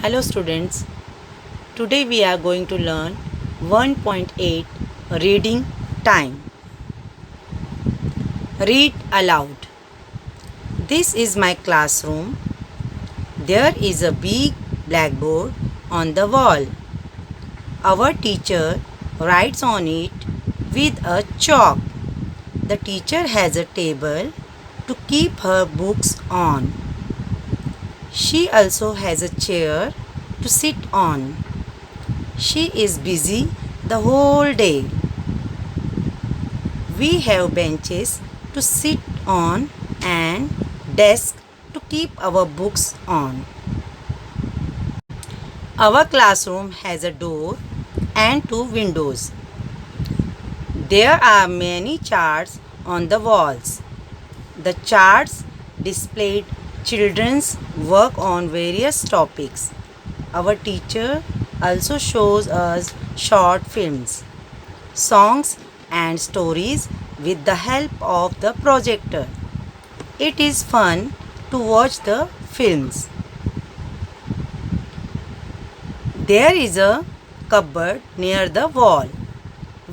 Hello students, today we are going to learn 1.8 reading time. Read aloud. This is my classroom. There is a big blackboard on the wall. Our teacher writes on it with a chalk. The teacher has a table to keep her books on. She also has a chair to sit on. She is busy the whole day. We have benches to sit on and desks to keep our books on. Our classroom has a door and two windows. There are many charts on the walls. The charts displayed children's work on various topics. Our teacher also shows us short films, songs and stories with the help of the projector. It is fun to watch the films. There is a cupboard near the wall.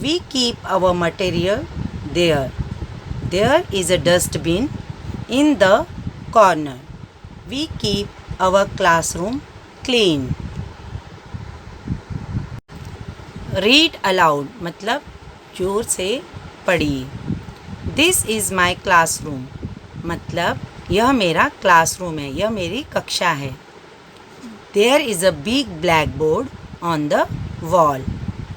We keep our material there. There is a dustbin in the corner. We keep our classroom clean. Read aloud मतलब जोर से पढ़िए. This is my classroom मतलब यह मेरा classroom है, यह मेरी कक्षा है. There is a big black board on the wall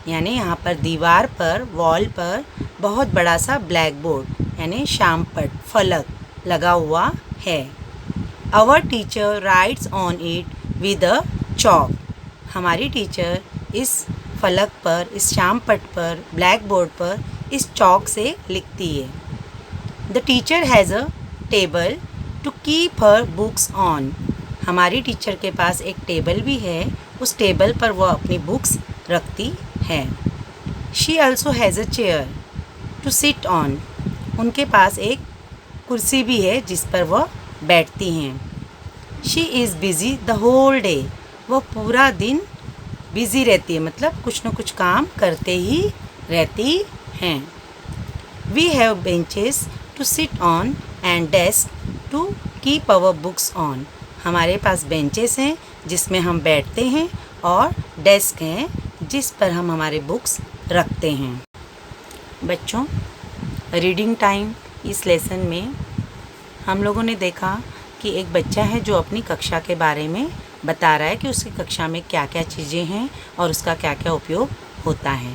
यानी यहाँ पर दीवार पर वॉल पर बहुत बड़ा सा ब्लैक बोर्ड यानी शामपट फलक लगा हुआ है. Our teacher writes on it with a chalk. हमारी टीचर इस फलक पर, इस शामपट पर, ब्लैक बोर्ड पर इस चॉक से लिखती है. The teacher has a table to keep her books on. हमारी टीचर के पास एक टेबल भी है, उस टेबल पर वह अपनी बुक्स रखती है. She also has a chair to sit on. उनके पास एक कुर्सी भी है जिस पर वह बैठती हैं. She is busy the whole day. वह पूरा दिन बिज़ी रहती है मतलब कुछ न कुछ काम करते ही रहती हैं. We have benches to sit on and desk to keep our books on. हमारे पास बेंचेस हैं जिसमें हम बैठते हैं और डेस्क हैं जिस पर हम हमारे बुक्स रखते हैं. बच्चों, रीडिंग टाइम इस लेसन में हम लोगों ने देखा कि एक बच्चा है जो अपनी कक्षा के बारे में बता रहा है कि उसकी कक्षा में क्या क्या चीज़ें हैं और उसका क्या क्या उपयोग होता है.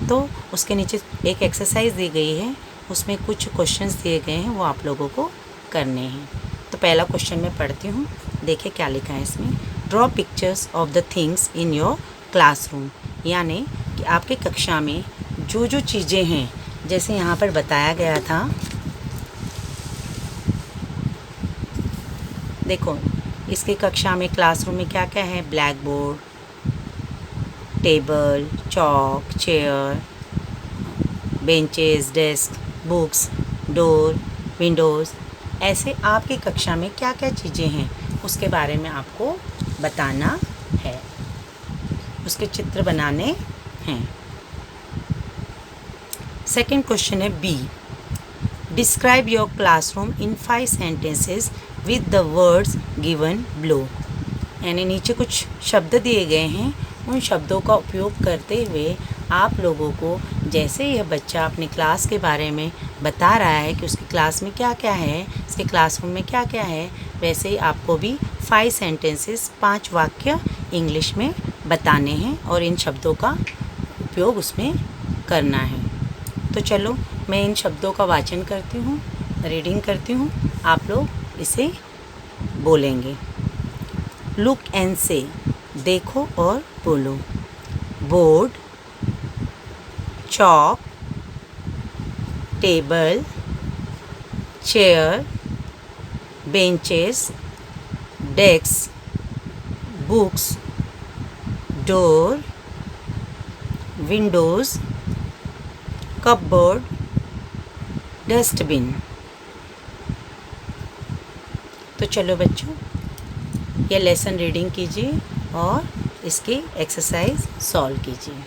तो उसके नीचे एक एक्सरसाइज दी गई है, उसमें कुछ क्वेश्चंस दिए गए हैं, वो आप लोगों को करने हैं. तो पहला क्वेश्चन मैं पढ़ती हूँ, देखिए क्या लिखा है इसमें. Draw pictures of the things in your classroom. यानी कि आपके कक्षा में जो जो चीज़ें हैं, जैसे यहाँ पर बताया गया था, देखो इसके कक्षा में क्लासरूम में क्या क्या है. Black board, table, chalk, chair, benches, desk, books, door, Windows. ऐसे आपकी कक्षा में क्या क्या चीज़ें हैं उसके बारे में आपको बताना है, उसके चित्र बनाने हैं. सेकंड क्वेश्चन है B. Describe your classroom in 5 sentences with the words given below. यानी नीचे कुछ शब्द दिए गए हैं, उन शब्दों का उपयोग करते हुए आप लोगों को, जैसे यह बच्चा अपनी क्लास के बारे में बता रहा है कि उसकी क्लास में क्या क्या है, उसके क्लासरूम में क्या क्या है, वैसे ही आपको भी 5 सेंटेंसेस 5 वाक्य इंग्लिश में बताने हैं और इन शब्दों का उपयोग उसमें करना है. तो चलो मैं इन शब्दों का वाचन करती हूँ, रीडिंग करती हूँ, आप लोग इसे बोलेंगे. लुक एंड से, देखो और बोलो. Board, chalk, table, chair, benches, desk, books, door, Windows, cupboard, dustbin. तो चलो बच्चों, यह लेसन रीडिंग कीजिए और इसकी एक्सरसाइज सॉल्व कीजिए।